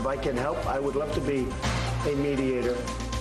If I can help, I would love to be a mediator.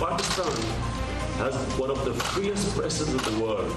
Pakistan has one of the freest presses in the world.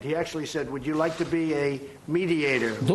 He actually said, would you like to be a mediator? 2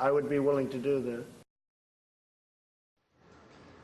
I would be willing to do that.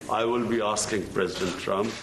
I will be asking President Trump.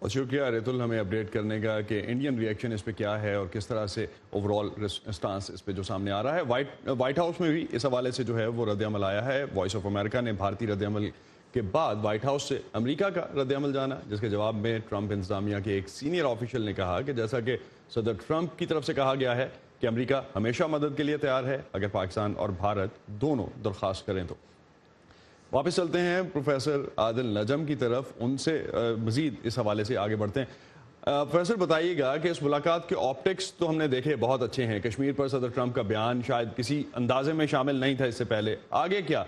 اور شکریہ ریتل ہمیں update کرنے کا کہ Indian reaction اس پہ کیا ہے اور کس طرح سے اوور آل اسٹانس اس پہ جو سامنے آ رہا ہے. وائٹ ہاؤس میں بھی اس حوالے سے جو ہے وہ رد عمل آیا ہے. وائس آف امریکہ نے بھارتی رد عمل کے بعد وائٹ ہاؤس سے امریکہ کا رد عمل جانا، جس کے جواب میں ٹرمپ انتظامیہ کے ایک سینئر آفیشل نے کہا کہ جیسا کہ صدر ٹرمپ کی طرف سے کہا گیا ہے کہ امریکہ ہمیشہ مدد کے لیے تیار ہے اگر پاکستان اور بھارت دونوں درخواست کریں تو. واپس چلتے ہیں پروفیسر عادل نجم کی طرف، ان سے مزید اس حوالے سے آگے بڑھتے ہیں. پروفیسر بتائیے گا کہ اس ملاقات کے آپٹکس تو ہم نے دیکھے بہت اچھے ہیں. کشمیر پر صدر ٹرمپ کا بیان شاید کسی اندازے میں شامل نہیں تھا اس سے پہلے. آگے کیا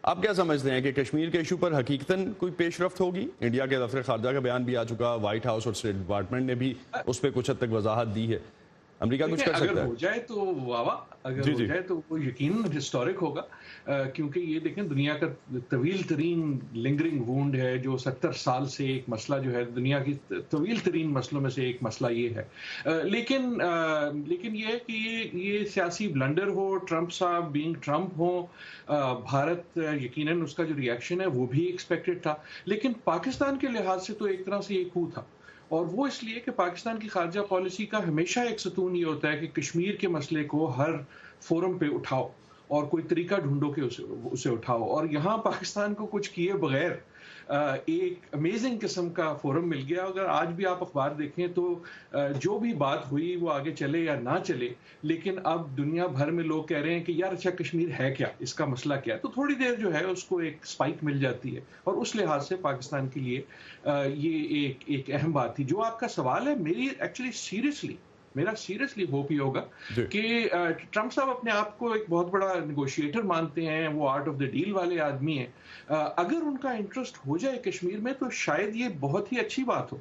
آپ کیا سمجھتے ہیں کہ کشمیر کے ایشو پر حقیقتاً کوئی پیش رفت ہوگی؟ انڈیا کے دفتر خارجہ کا بیان بھی آ چکا، وائٹ ہاؤس اور اسٹیٹ ڈپارٹمنٹ نے بھی اس پہ کچھ حد تک وضاحت دی ہے. امریکہ کچھ کر سکتا ہے؟ اگر ہو جائے تو واہ، اگر ہو جائے تو وہ یقیناً ہسٹورک ہوگا، کیونکہ یہ دیکھیں دنیا کا طویل ترین لنگرنگ وونڈ ہے، جو 70 سال سے ایک مسئلہ جو ہے دنیا کی طویل ترین مسئلوں میں سے ایک مسئلہ یہ ہے. لیکن یہ ہے کہ یہ سیاسی بلنڈر ہو، ٹرمپ صاحب بینگ ٹرمپ ہو، بھارت یقیناً اس کا جو ریئیکشن ہے وہ بھی ایکسپیکٹڈ تھا. لیکن پاکستان کے لحاظ سے تو ایک طرح سے یہ کھو تھا، اور وہ اس لیے کہ پاکستان کی خارجہ پالیسی کا ہمیشہ ایک ستون یہ ہوتا ہے کہ کشمیر کے مسئلے کو ہر فورم پہ اٹھاؤ اور کوئی طریقہ ڈھونڈو کہ اسے اٹھاؤ. اور یہاں پاکستان کو کچھ کیے بغیر ایک امیزنگ قسم کا فورم مل گیا. اگر آج بھی آپ اخبار دیکھیں تو جو بھی بات ہوئی وہ آگے چلے یا نہ چلے، لیکن اب دنیا بھر میں لوگ کہہ رہے ہیں کہ یار اچھا کشمیر ہے کیا، اس کا مسئلہ کیا ہے. تو تھوڑی دیر جو ہے اس کو ایک سپائک مل جاتی ہے، اور اس لحاظ سے پاکستان کے لیے یہ ایک اہم بات تھی. جو آپ کا سوال ہے، میرا سیریسلی ہوپ یہ ہوگا کہ ٹرمپ صاحب اپنے آپ کو ایک بہت بڑا نیگوشیٹر مانتے ہیں، وہ آرٹ آف دا ڈیل والے آدمی ہیں. اگر ان کا انٹرسٹ ہو جائے کشمیر میں تو شاید یہ بہت ہی اچھی بات ہو.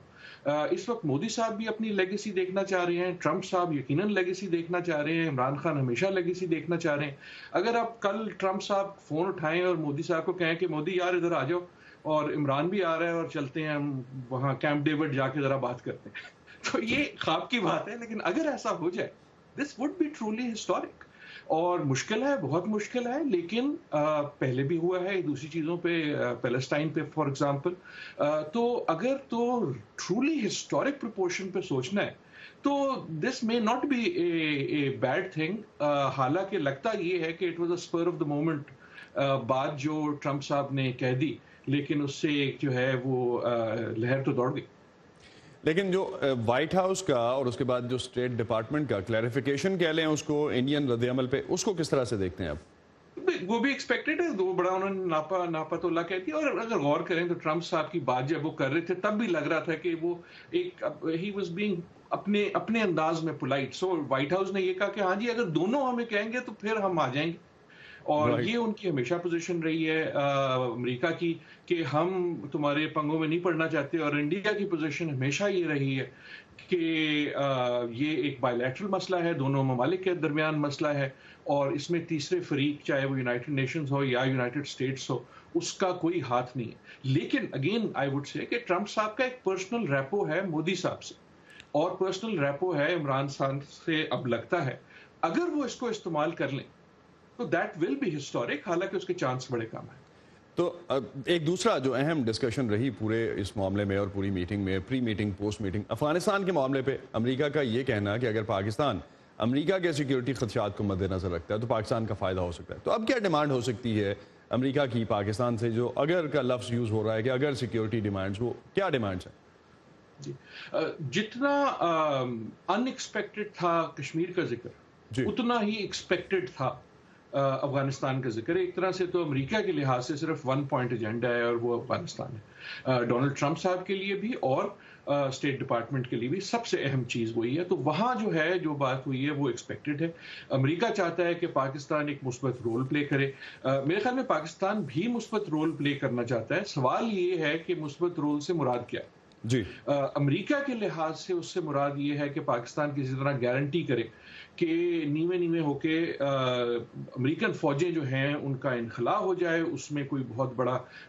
اس وقت مودی صاحب بھی اپنی لیگیسی دیکھنا چاہ رہے ہیں، ٹرمپ صاحب یقیناً لیگیسی دیکھنا چاہ رہے ہیں، عمران خان ہمیشہ لیگیسی دیکھنا چاہ رہے ہیں. اگر آپ کل ٹرمپ صاحب فون اٹھائیں اور مودی صاحب کو کہیں کہ مودی یار ادھر آ جاؤ، اور عمران بھی آ رہا ہے اور چلتے ہیں ہم وہاں کیمپ ڈیوڈ جا کے ذرا بات کرتے ہیں، تو یہ خواب کی بات ہے. لیکن اگر ایسا ہو جائے this would be truly historic. اور مشکل ہے، بہت مشکل ہے، لیکن پہلے بھی ہوا ہے دوسری چیزوں پہ، پیلسٹائن پہ فار ایگزامپل. تو اگر تو ٹرولی ہسٹورک پروپورشن پہ سوچنا ہے تو دس may not be a bad thing. حالانکہ لگتا یہ ہے کہ it was a spur of the moment بات جو ٹرمپ صاحب نے کہہ دی، لیکن اس سے ایک جو ہے وہ لہر تو دوڑ گئی. لیکن جو وائٹ ہاؤس کا اور اس کے بعد جو اسٹیٹ ڈپارٹمنٹ کا کلیریفیکیشن کہہ لیں اس کو انڈین رد عمل پہ، اس کو کس طرح سے دیکھتے ہیں آپ؟ وہ بھی ایکسپیکٹڈ ہے، دو بڑا انہوں نے ناپا تو اللہ کہتی ہے. اور اگر غور کریں تو ٹرمپ صاحب کی بات جب وہ کر رہے تھے تب بھی لگ رہا تھا کہ وہ ایک ہی واز بینگ اپنے انداز میں پولائٹ. سو وائٹ ہاؤس نے یہ کہا کہ ہاں جی اگر دونوں ہمیں کہیں گے تو پھر ہم آ جائیں گے. اور یہ ان کی ہمیشہ پوزیشن رہی ہے امریکہ کی کہ ہم تمہارے پنگوں میں نہیں پڑنا چاہتے. اور انڈیا کی پوزیشن ہمیشہ یہ رہی ہے کہ یہ ایک بائی لیٹرل مسئلہ ہے، دونوں ممالک کے درمیان مسئلہ ہے، اور اس میں تیسرے فریق چاہے وہ یونائٹڈ نیشنز ہو یا یونائٹڈ اسٹیٹس ہو اس کا کوئی ہاتھ نہیں ہے. لیکن اگین آئی وڈ سے کہ ٹرمپ صاحب کا ایک پرسنل ریپو ہے مودی صاحب سے، اور پرسنل ریپو ہے عمران خان سے. اب لگتا ہے اگر وہ اس کو استعمال کر لیں تو دیٹ ول بی ہسٹورک، حالانکہ اس کے چانس بڑے کم ہیں. تو ایک دوسرا جو اہم ڈسکشن رہی پورے اس معاملے میں اور پوری میٹنگ میں، پری میٹنگ پوسٹ میٹنگ، افغانستان کے معاملے پہ امریکہ کا یہ کہنا کہ اگر پاکستان امریکہ کے سیکیورٹی خدشات کو مد نظر رکھتا ہے تو پاکستان کا فائدہ ہو سکتا ہے. تو اب کیا ڈیمانڈ ہو سکتی ہے امریکہ کی پاکستان سے، جو اگر کا لفظ یوز ہو رہا ہے کہ اگر سیکیورٹی ڈیمانڈز، وہ کیا ڈیمانڈز ہیں؟ جی جتنا ان ایکسپیکٹڈ تھا کشمیر کا ذکر، اتنا ہی ایکسپیکٹڈ تھا افغانستان کا ذکر. ایک طرح سے تو امریکہ کے لحاظ سے صرف 1 پوائنٹ ایجنڈا ہے اور وہ افغانستان ہے. ڈونلڈ ٹرمپ صاحب کے لیے بھی اور اسٹیٹ ڈپارٹمنٹ کے لیے بھی سب سے اہم چیز وہی ہے. تو وہاں جو ہے جو بات ہوئی ہے وہ ایکسپیکٹڈ ہے. امریکہ چاہتا ہے کہ پاکستان ایک مثبت رول پلے کرے. میرے خیال میں پاکستان بھی مثبت رول پلے کرنا چاہتا ہے. سوال یہ ہے کہ مثبت رول سے مراد کیا ہے. جی امریکہ کے لحاظ سے اس سے مراد یہ ہے کہ پاکستان کسی طرح گارنٹی کرے کہ نیوے ہو کے امریکن فوجیں جو ہیں ان کا انخلا ہو جائے، اس میں کوئی بہت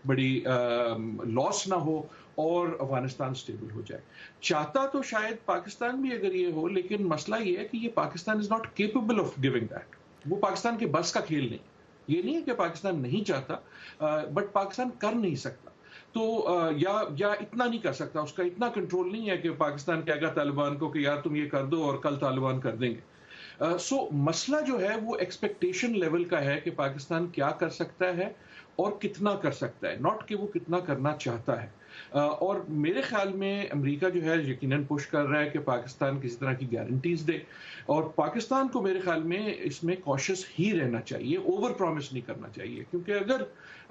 بڑی لاس نہ ہو اور افغانستان سٹیبل ہو جائے. چاہتا تو شاید پاکستان بھی اگر یہ ہو، لیکن مسئلہ یہ ہے کہ یہ Pakistan is not capable of giving that. وہ پاکستان کے بس کا کھیل نہیں. یہ نہیں ہے کہ پاکستان نہیں چاہتا، بٹ پاکستان کر نہیں سکتا. تو یا اتنا نہیں کر سکتا, اس کا اتنا کنٹرول نہیں ہے کہ پاکستان کہے گا طالبان کو کہ یار تم یہ کر دو اور کل طالبان کر دیں گے. سو مسئلہ جو ہے وہ ایکسپیکٹیشن لیول کا ہے کہ پاکستان کیا کر سکتا ہے اور کتنا کر سکتا ہے, ناٹ کہ وہ کتنا کرنا چاہتا ہے. اور میرے خیال میں امریکہ جو ہے یقیناً پش کر رہا ہے کہ پاکستان کسی طرح کی گارنٹیز دے, اور پاکستان کو میرے خیال میں اس میں کوشش ہی رہنا چاہیے, اوور پرومس نہیں کرنا چاہیے, کیونکہ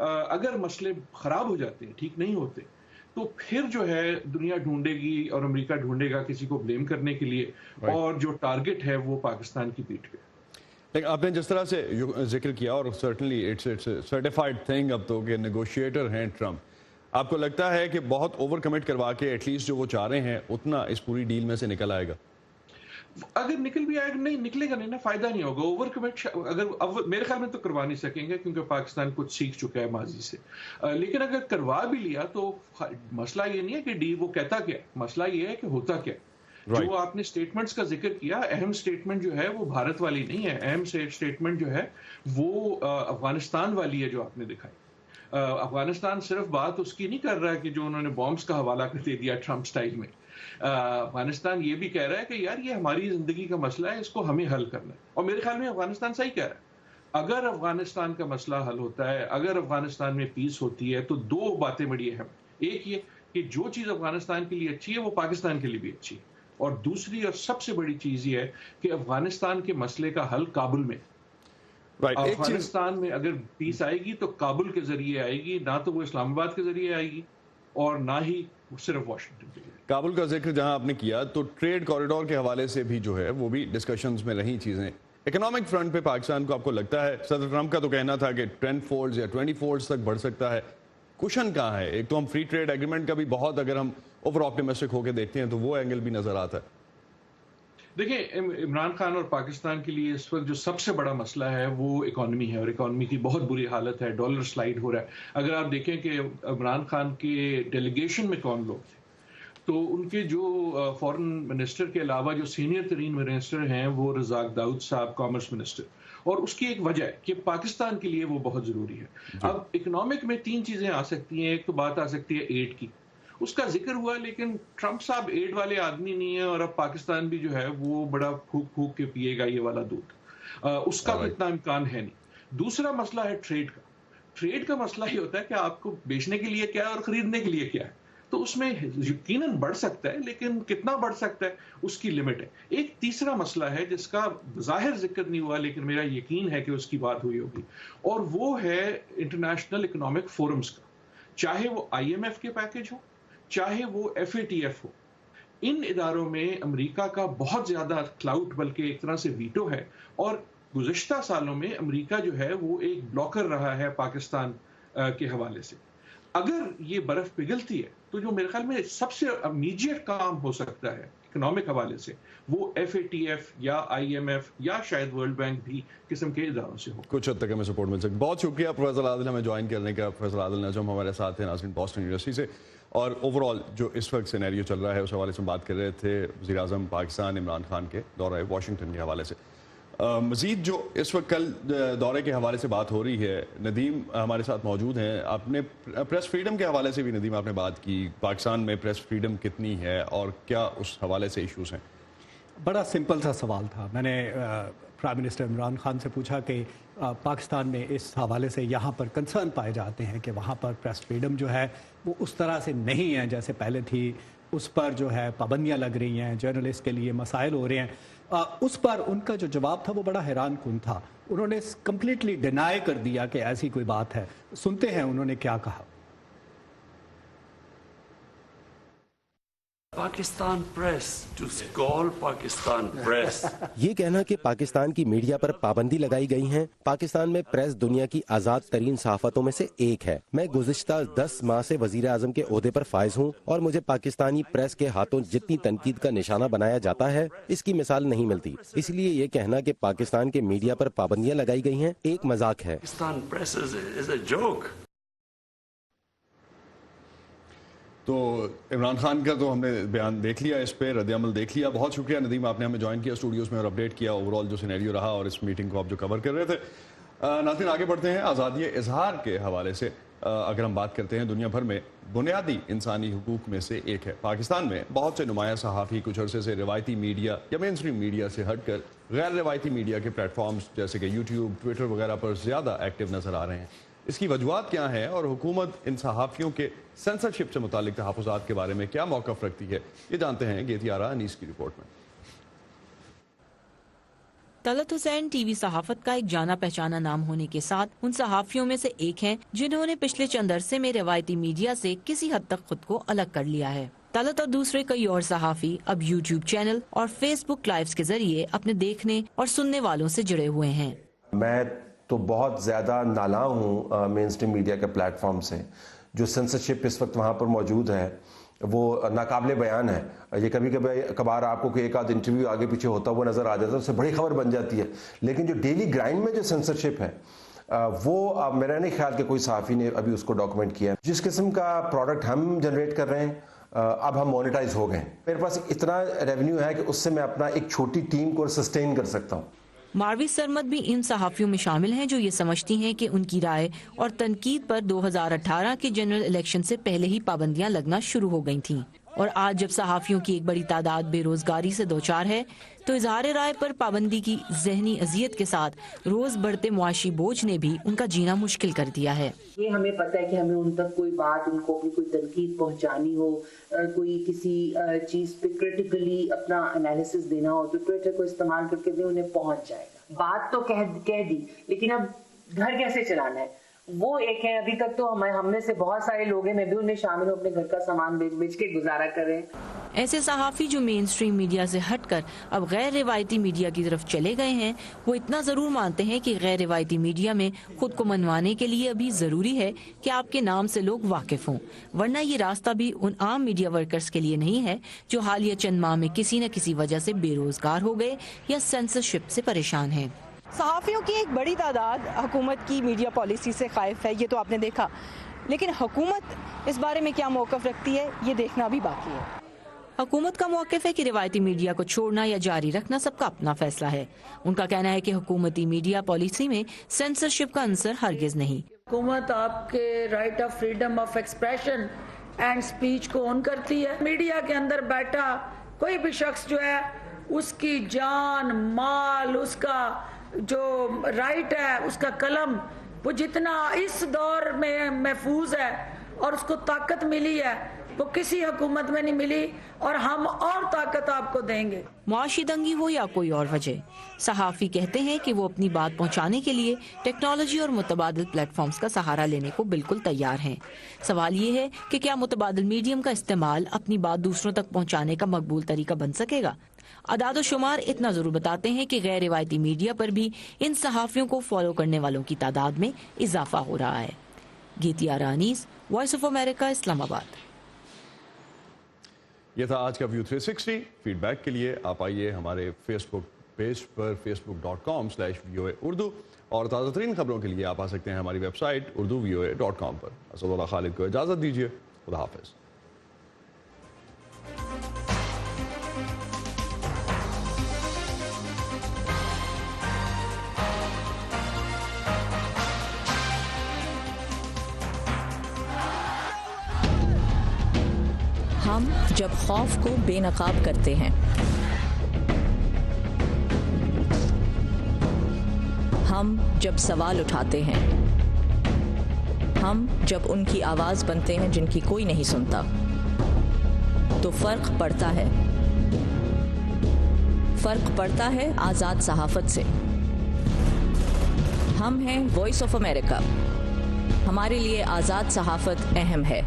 اگر مسئلے خراب ہو جاتے ہیں, ٹھیک نہیں ہوتے, تو پھر جو ہے دنیا ڈھونڈے گی اور امریکہ ڈھونڈے گا کسی کو بلیم کرنے کے لیے, اور جو ٹارگٹ ہے وہ پاکستان کی پیٹھ پہ. لیکن آپ نے جس طرح سے ذکر کیا, اور سرٹنلی اٹس سرٹیفائڈ تھنگ اب تو کہ نیگوشیٹر ہیں ٹرمپ, آپ کو لگتا ہے کہ بہت اوور کمٹ کروا کے ایٹ لیسٹ جو وہ چاہ رہے ہیں اتنا اس پوری ڈیل میں سے نکل آئے گا؟ اگر نکل بھی آئے گا, نہیں نکلے گا نہیں نا, فائدہ نہیں ہوگا. اوور کمٹ اگر میرے خیال میں تو کروا نہیں سکیں گے, کیونکہ پاکستان کچھ سیکھ چکا ہے ماضی سے. لیکن اگر کروا بھی لیا تو مسئلہ یہ نہیں ہے کہ ڈیل وہ کہتا کیا, مسئلہ یہ ہے کہ ہوتا کیا. جو آپ نے سٹیٹمنٹس کا ذکر کیا, اہم سٹیٹمنٹ جو ہے وہ بھارت والی نہیں ہے, اہم سٹیٹمنٹ جو ہے وہ افغانستان والی ہے جو آپ نے دکھائی. افغانستان صرف بات اس کی نہیں کر رہا ہے کہ جو انہوں نے بامبس کا حوالہ کر دے دیا ٹرمپ سٹائل میں. افغانستان یہ بھی کہہ رہا ہے کہ یار یہ ہماری زندگی کا مسئلہ ہے, اس کو ہمیں حل کرنا ہے. اور میرے خیال میں افغانستان صحیح کہہ رہا ہے. اگر افغانستان کا مسئلہ حل ہوتا ہے, اگر افغانستان میں پیس ہوتی ہے, تو دو باتیں بڑی اہم. ایک یہ کہ جو چیز افغانستان کے لیے اچھی ہے وہ پاکستان کے لیے بھی اچھی ہے, اور دوسری اور سب سے بڑی چیز یہ ہے کہ افغانستان کے مسئلے کا حل کابل میں. افغانستان میں اگر پیس آئے گی تو کابل کے ذریعے آئے گی, نہ تو وہ اسلام آباد کے ذریعے آئے گی اور نہ ہی صرف واشنگٹن کے ذریعے. کابل کا ذکر جہاں آپ نے کیا, تو ٹریڈ کوریڈور کے حوالے سے بھی جو ہے وہ بھی ڈسکشنز میں رہی چیزیں. اکنامک فرنٹ پہ پاکستان کو آپ کو لگتا ہے, صدر ٹرمپ کا تو کہنا تھا کہ 10 فولڈز یا 20 فولڈز تک بڑھ سکتا ہے, کوشن کہاں ہے؟ ایک تو ہم فری ٹریڈ ایگریمنٹ کا بھی بہت, اگر ہم اوور آپٹیمسٹک ہو کے دیکھتے ہیں تو وہ اینگل بھی نظر آتا ہے. دیکھیں, عمران خان اور پاکستان کے لیے اس وقت جو سب سے بڑا مسئلہ ہے وہ اکانومی ہے, اور اکانومی کی بہت بری حالت ہے, ڈالر سلائیڈ ہو رہا ہے. اگر آپ دیکھیں کہ عمران خان کے ڈیلیگیشن میں کون لوگ تھے, تو ان کے جو فارن منسٹر کے علاوہ جو سینئر ترین منسٹر ہیں وہ رزاق داؤد صاحب, کامرس منسٹر, اور اس کی ایک وجہ ہے کہ پاکستان کے لیے وہ بہت ضروری ہے. اب اکنامک میں 3 چیزیں آ سکتی ہیں. ایک تو بات آ سکتی ہے ایڈ کی, اس کا ذکر ہوا, لیکن ٹرمپ صاحب ایڈ والے آدمی نہیں ہیں, اور اب پاکستان بھی جو ہے وہ بڑا پھونک پھونک کے پیے گا یہ والا دودھ, اس کا اتنا امکان ہے نہیں. دوسرا مسئلہ ہے ٹریڈ کا. ٹریڈ کا مسئلہ یہ ہوتا ہے کہ آپ کو بیچنے کے لیے کیا ہے اور خریدنے کے لیے کیا ہے, تو اس میں یقیناً بڑھ سکتا ہے, لیکن کتنا بڑھ سکتا ہے اس کی لمٹ ہے. ایک تیسرا مسئلہ ہے جس کا ظاہر ذکر نہیں ہوا, لیکن میرا یقین ہے کہ اس کی بات ہوئی ہوگی, اور وہ ہے انٹرنیشنل اکنامک فورمز کا, چاہے وہ IMF کے پیکج ہو, چاہے وہ FATF ہو. ان اداروں میں امریکہ کا بہت زیادہ کلاؤٹ, بلکہ ایک طرح سے ویٹو ہے, اور گزشتہ سالوں میں امریکہ جو ہے وہ ایک بلاکر رہا ہے پاکستان کے حوالے سے. اگر یہ برف پگھلتی ہے تو جو میرے خیال میں سب سے امیجیٹ کام ہو سکتا ہے اکنامک حوالے سے, وہ FATF یا IMF یا شاید ورلڈ بینک بھی قسم کے اداروں سے ہو. کچھ حد تک ہمیں سپورٹ مل سکتا. بہت شکریہ پروفیسر عادل ہمیں جوائن کرنے کا. پروفیسر عادل نجم ہمارے ساتھ ہیں ناظرین بوسٹن یونیورسٹی سے, اور اوور آل جو اس وقت سینیریو چل رہا ہے اس حوالے سے بات کر رہے تھے وزیر اعظم پاکستان عمران خان کے دورہ واشنگٹن کے حوالے سے. مزید جو اس وقت کل دورے کے حوالے سے بات ہو رہی ہے, ندیم ہمارے ساتھ موجود ہیں. آپ نے پریس فریڈم کے حوالے سے بھی ندیم آپ نے بات کی, پاکستان میں پریس فریڈم کتنی ہے اور کیا اس حوالے سے ایشوز ہیں؟ بڑا سمپل سا سوال تھا. میں نے پرائم منسٹر عمران خان سے پوچھا کہ پاکستان میں اس حوالے سے یہاں پر کنسرن پائے جاتے ہیں کہ وہاں پر پریس فریڈم جو ہے وہ اس طرح سے نہیں ہے جیسے پہلے تھی, اس پر جو ہے پابندیاں لگ رہی ہیں, جرنلسٹ کے لیے مسائل ہو رہے ہیں. اس پر ان کا جو جواب تھا وہ بڑا حیران کن تھا. انہوں نے کمپلیٹلی ڈینائی کر دیا کہ ایسی کوئی بات ہے. سنتے ہیں انہوں نے کیا کہا. Pakistan press to call Pakistan press. یہ کہنا کہ پاکستان کی میڈیا پر پابندی لگائی گئی ہے. پاکستان میں پریس دنیا کی آزاد ترین صحافتوں میں سے ایک ہے. میں گزشتہ 10 ماہ سے وزیر اعظم کے عہدے پر فائز ہوں, اور مجھے پاکستانی پریس کے ہاتھوں جتنی تنقید کا نشانہ بنایا جاتا ہے اس کی مثال نہیں ملتی. اس لیے یہ کہنا کہ پاکستان کے میڈیا پر پابندیاں لگائی گئی ہیں ایک مذاق ہے. Pakistan press is a joke. تو عمران خان کا تو ہم نے بیان دیکھ لیا, اس پہ رد عمل دیکھ لیا. بہت شکریہ ندیم, آپ نے ہمیں جوائن کیا اسٹوڈیوز میں اور اپڈیٹ کیا اوور آل جو سینیریو رہا اور اس میٹنگ کو آپ جو کور کر رہے تھے. ناظرین آگے بڑھتے ہیں آزادی اظہار کے حوالے سے. اگر ہم بات کرتے ہیں دنیا بھر میں بنیادی انسانی حقوق میں سے ایک ہے. پاکستان میں بہت سے نمایاں صحافی کچھ عرصے سے روایتی میڈیا یا مین اسٹریم میڈیا سے ہٹ کر غیر روایتی میڈیا کے پلیٹ فارمز جیسے کہ یوٹیوب، ٹویٹر وغیرہ پر زیادہ ایکٹیو نظر آ رہے ہیں. اس کی وجوہات کیا ہیں اور حکومت ان صحافیوں کے سینسرشپ سے متعلق تحفظات کے بارے میں کیا موقف رکھتی ہے، یہ جانتے ہیں گیتی آرا انیس کی رپورٹ میں. طلعت حسین ٹی وی صحافت کا ایک جانا پہچانا نام ہونے کے ساتھ ان صحافیوں میں سے ایک ہیں جنہوں نے پچھلے چند عرصے میں روایتی میڈیا سے کسی حد تک خود کو الگ کر لیا ہے. طلعت اور دوسرے کئی اور صحافی اب یوٹیوب چینل اور فیس بک لائیوز کے ذریعے اپنے دیکھنے اور سننے والوں سے جڑے ہوئے ہیں. میں تو بہت زیادہ نالاں ہوں مین اسٹریم میڈیا کے پلیٹ فارم سے. جو سینسرشپ اس وقت وہاں پر موجود ہے وہ ناقابل بیان ہے. یہ کبھی کبھار آپ کو کوئی ایک آدھ انٹرویو آگے پیچھے ہوتا وہ نظر آ جاتا ہے، اس سے بڑی خبر بن جاتی ہے. لیکن جو ڈیلی گرائنڈ میں جو سینسرشپ ہے وہ میرا نہیں خیال کہ کوئی صحافی نے ابھی اس کو ڈاکومنٹ کیا ہے. جس قسم کا پروڈکٹ ہم جنریٹ کر رہے ہیں اب ہم مونیٹائز ہو گئے ہیں. میرے پاس اتنا ریونیو ہے کہ اس سے میں اپنا ایک چھوٹی ٹیم کو سسٹین کر سکتا ہوں. ماروی سرمد بھی ان صحافیوں میں شامل ہیں جو یہ سمجھتی ہیں کہ ان کی رائے اور تنقید پر 2018 کے جنرل الیکشن سے پہلے ہی پابندیاں لگنا شروع ہو گئی تھیں، اور آج جب صحافیوں کی ایک بڑی تعداد بے روزگاری سے دوچار ہے تو اظہار رائے پر پابندی کی ذہنی اذیت کے ساتھ روز بڑھتے معاشی بوجھ نے بھی ان کا جینا مشکل کر دیا ہے. یہ ہمیں پتہ ہے کہ ہمیں ان تک کوئی بات، ان کو کوئی تنقید پہنچانی ہو، کوئی کسی چیز پہ کریٹیکلی اپنا انالیسس دینا ہو تو ٹویٹر کو استعمال کر کے بھی انہیں پہنچ جائے گا. بات تو کہہ دی، لیکن اب گھر کیسے چلانا ہے وہ ایک ہے. ابھی تک تو ہم میں سے بہت سارے لوگ ہیں، میں بھی انہیں شامل ہوں، اپنے گھر کا سامان بیچ کے گزارا کر رہے ہیں. ایسے صحافی جو مین اسٹریم میڈیا سے ہٹ کر اب غیر روایتی میڈیا کی طرف چلے گئے ہیں، وہ اتنا ضرور مانتے ہیں کہ غیر روایتی میڈیا میں خود کو منوانے کے لیے ابھی ضروری ہے کہ آپ کے نام سے لوگ واقف ہوں، ورنہ یہ راستہ بھی ان عام میڈیا ورکرز کے لیے نہیں ہے جو حالیہ چند ماہ میں کسی نہ کسی وجہ سے بے روزگار ہو گئے یا سینسرشپ سے پریشان ہیں. صحافیوں کی ایک بڑی تعداد حکومت کی میڈیا پالیسی سے خائف ہے، یہ تو آپ نے دیکھا، لیکن حکومت اس بارے میں کیا موقف رکھتی ہے یہ دیکھنا بھی باقی ہے. حکومت کا موقف ہے کہ روایتی میڈیا کو چھوڑنا یا جاری رکھنا سب کا اپنا فیصلہ ہے. ان کا کہنا ہے کہ حکومتی میڈیا پالیسی میں سینسرشپ کا عنصر ہرگز نہیں. حکومت آپ کے right of freedom of expression and speech کو اون کرتی ہے. میڈیا کے اندر بیٹھا کوئی بھی شخص جو ہے اس کی جان مال، اس کا جو رائٹ ہے، اس کا قلم، وہ جتنا اس دور میں محفوظ ہے اور اس کو طاقت ملی ہے وہ کسی حکومت میں نہیں ملی، اور ہم اور طاقت آپ کو دیں گے. معاشی تنگی ہو یا کوئی اور وجہ، صحافی کہتے ہیں کہ وہ اپنی بات پہنچانے کے لیے ٹیکنالوجی اور متبادل پلیٹ فارمز کا سہارا لینے کو بالکل تیار ہیں. سوال یہ ہے کہ کیا متبادل میڈیم کا استعمال اپنی بات دوسروں تک پہنچانے کا مقبول طریقہ بن سکے گا؟ اعداد و شمار اتنا ضرور بتاتے ہیں کہ غیر روایتی میڈیا پر بھی ان صحافیوں کو فالو کرنے والوں کی تعداد میں اضافہ ہو رہا ہے. گیتی آرا انیس، وائس آف امریکہ، اسلام آباد. یہ تھا آج کا ویو 360. فیڈ بیک کے لیے آپ آئیے ہمارے فیس بک پیج پر facebook.com/VOA اردو، اور تازہ ترین خبروں کے لیے آپ آ سکتے ہیں ہماری ویب سائٹ urduvoa.com پر. اسد اللہ خالد کو اجازت دیجیے. خدا حافظ. ہم جب خوف کو بے نقاب کرتے ہیں، ہم جب سوال اٹھاتے ہیں، ہم جب ان کی آواز بنتے ہیں جن کی کوئی نہیں سنتا، تو فرق پڑتا ہے. فرق پڑتا ہے آزاد صحافت سے. ہم ہیں وائس آف امریکہ. ہمارے لیے آزاد صحافت اہم ہے.